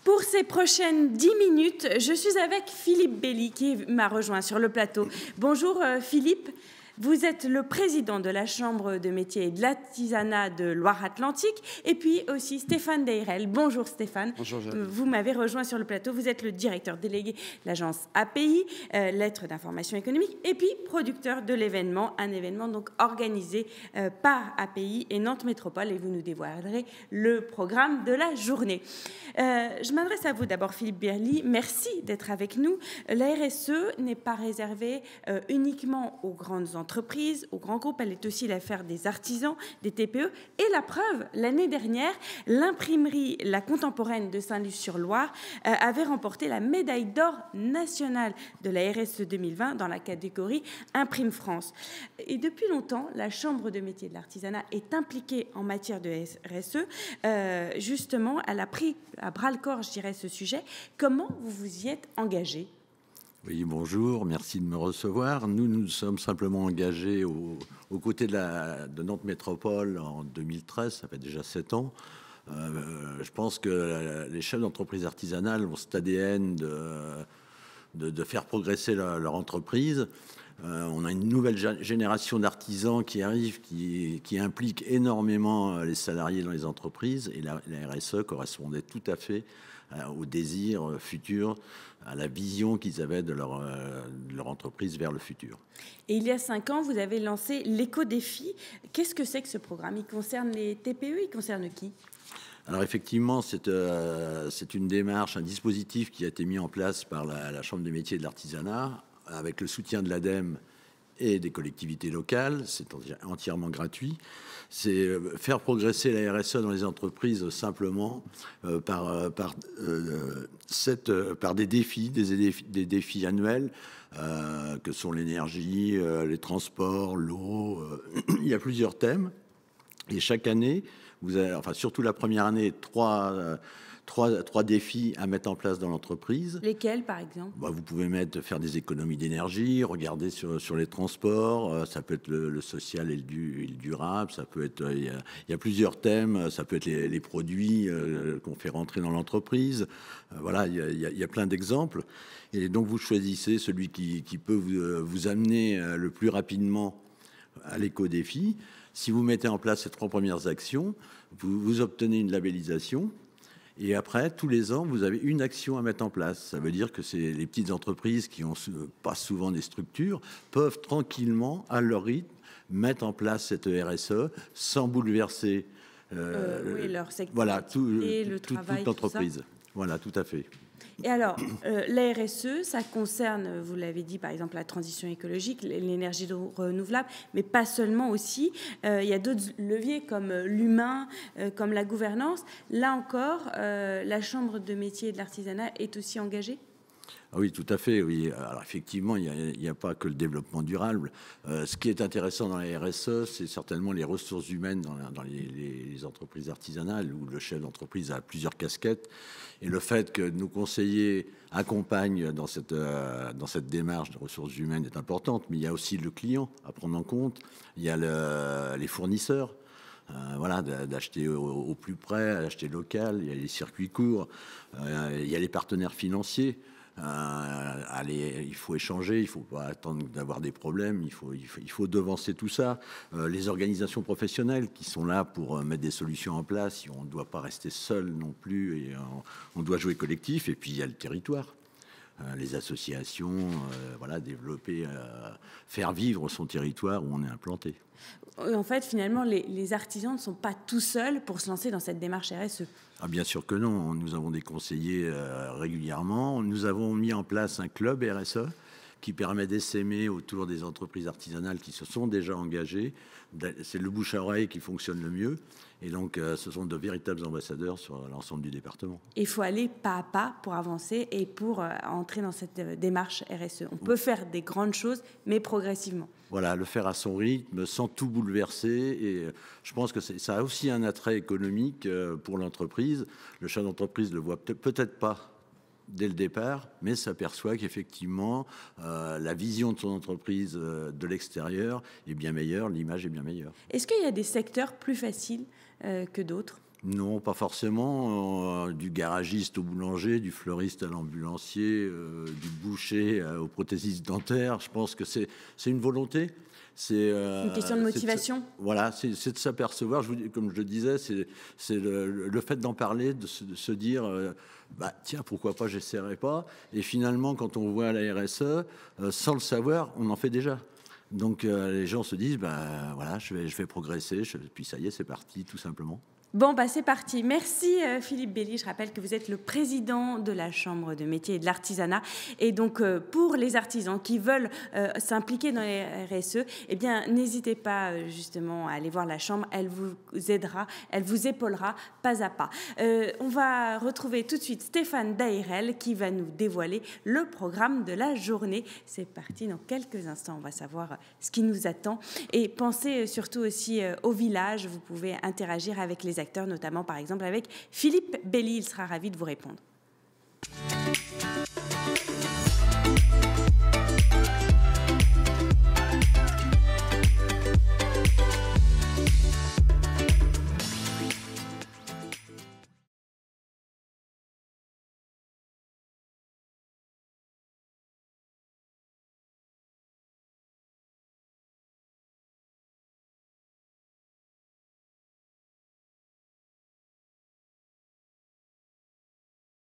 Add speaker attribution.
Speaker 1: Pour ces prochaines 10 minutes, je suis avec Philippe Belli qui m'a rejoint sur le plateau. Bonjour Philippe, vous êtes le président de la Chambre de métiers et de l'artisanat de Loire-Atlantique et puis aussi Stéphane Deyrel. Bonjour Stéphane.
Speaker 2: Bonjour Jeanne.
Speaker 1: Vous m'avez rejoint sur le plateau, vous êtes le directeur délégué de l'agence API, lettre d'information économique, et puis producteur de l'événement, un événement donc organisé par API et Nantes Métropole, et vous nous dévoilerez le programme de la journée. Je m'adresse à vous d'abord Philippe Belli, merci d'être avec nous. La RSE n'est pas réservée uniquement aux grandes entreprises, aux grands groupes, elle est aussi l'affaire des artisans, des TPE, et la preuve, l'année dernière, l'imprimerie La Contemporaine de Saint-Luz-sur-Loire avait remporté la médaille d'or nationale de la RSE 2020 dans la catégorie Imprime France. Et depuis longtemps, la Chambre de métiers de l'artisanat est impliquée en matière de RSE. Justement, elle a pris à bras-le-corps, je dirais, ce sujet. Comment vous vous y êtes engagé ?
Speaker 2: Oui, bonjour, merci de me recevoir. Nous nous sommes simplement engagés aux côtés de Nantes Métropole en 2013, ça fait déjà 7 ans. Je pense que les chefs d'entreprise artisanales ont cet ADN de faire progresser leur entreprise. On a une nouvelle génération d'artisans qui arrive, qui implique énormément les salariés dans les entreprises, et la RSE correspondait tout à fait au désir futur, à la vision qu'ils avaient de leur entreprise vers le futur.
Speaker 1: Et il y a 5 ans, vous avez lancé l'éco-défi. Qu'est-ce que c'est que ce programme ? Il concerne les TPE, il concerne qui ?
Speaker 2: Alors effectivement, c'est une démarche, un dispositif qui a été mis en place par la Chambre des métiers et de l'artisanat, avec le soutien de l'ADEME et des collectivités locales. C'est entièrement gratuit. C'est faire progresser la RSE dans les entreprises simplement par des défis annuels que sont l'énergie, les transports, l'eau. Il y a plusieurs thèmes. Et chaque année, vous avez, enfin surtout la première année, trois défis à mettre en place dans l'entreprise.
Speaker 1: Lesquels, par exemple ?
Speaker 2: Vous pouvez faire des économies d'énergie, regarder sur les transports, ça peut être le social et le durable, ça peut être, il y a plusieurs thèmes, ça peut être les produits qu'on fait rentrer dans l'entreprise. Voilà, il y a plein d'exemples. Et donc vous choisissez celui qui peut vous amener le plus rapidement à l'éco-défi. Si vous mettez en place ces 3 premières actions, vous obtenez une labellisation. Et après, tous les ans, vous avez une action à mettre en place. Ça veut dire que c'est les petites entreprises qui n'ont pas souvent des structures peuvent tranquillement, à leur rythme, mettre en place cette RSE sans bouleverser
Speaker 1: leur secteur,
Speaker 2: voilà,
Speaker 1: toute
Speaker 2: l'entreprise. Voilà, tout à fait.
Speaker 1: Et alors, la RSE, ça concerne, vous l'avez dit, par exemple, la transition écologique, l'énergie renouvelable, mais pas seulement aussi. Il y a d'autres leviers comme l'humain, comme la gouvernance. Là encore, la Chambre de métiers et de l'artisanat est aussi engagée ?
Speaker 2: Ah oui, tout à fait. Oui. Alors effectivement, il n'y a pas que le développement durable. Ce qui est intéressant dans la RSE, c'est certainement les ressources humaines dans les entreprises artisanales où le chef d'entreprise a plusieurs casquettes. Et le fait que nos conseillers accompagnent dans cette démarche de ressources humaines est importante. Mais il y a aussi le client à prendre en compte. Il y a les fournisseurs. Voilà, d'acheter au plus près, d'acheter local. Il y a les circuits courts. Il y a les partenaires financiers. Il faut échanger, il ne faut pas attendre d'avoir des problèmes, il faut devancer tout ça. Les organisations professionnelles qui sont là pour mettre des solutions en place, on ne doit pas rester seul non plus, et on doit jouer collectif. Et puis il y a le territoire, les associations, voilà, développer, faire vivre son territoire où on est implanté.
Speaker 1: En fait, finalement, les artisans ne sont pas tout seuls pour se lancer dans cette démarche RSE.
Speaker 2: Ah, bien sûr que non. Nous avons des conseillers régulièrement. Nous avons mis en place un club RSE qui permet d'essaimer autour des entreprises artisanales qui se sont déjà engagées. C'est le bouche à oreille qui fonctionne le mieux. Et donc, ce sont de véritables ambassadeurs sur l'ensemble du département.
Speaker 1: Il faut aller pas à pas pour avancer et pour entrer dans cette démarche RSE. On peut faire des grandes choses, mais progressivement.
Speaker 2: Voilà, le faire à son rythme, sans tout bouleverser. Et je pense que ça a aussi un attrait économique pour l'entreprise. Le chef d'entreprise ne le voit peut-être pas dès le départ, mais s'aperçoit qu'effectivement, la vision de son entreprise de l'extérieur est bien meilleure, l'image est bien meilleure.
Speaker 1: Est-ce qu'il y a des secteurs plus faciles que d'autres ?
Speaker 2: Non, pas forcément. Du garagiste au boulanger, du fleuriste à l'ambulancier, du boucher au prothésiste dentaire. Je pense que c'est une volonté. C'est
Speaker 1: une question de motivation.
Speaker 2: Voilà, c'est de s'apercevoir, comme je le disais, c'est le fait d'en parler, de se dire, tiens, pourquoi pas, j'essaierai pas. Et finalement, quand on voit la RSE, sans le savoir, on en fait déjà. Donc les gens se disent, voilà, je vais progresser, puis ça y est, c'est parti, tout simplement.
Speaker 1: Bon, c'est parti. Merci Philippe Belly. Je rappelle que vous êtes le président de la Chambre de métiers et de l'artisanat. Et donc, pour les artisans qui veulent s'impliquer dans les RSE, eh bien, n'hésitez pas justement à aller voir la Chambre. Elle vous aidera, elle vous épaulera pas à pas. On va retrouver tout de suite Stéphane Dairel qui va nous dévoiler le programme de la journée. C'est parti dans quelques instants. On va savoir ce qui nous attend. Et pensez surtout aussi au village. Vous pouvez interagir avec les acteurs, notamment par exemple avec Philippe Belly. Il sera ravi de vous répondre.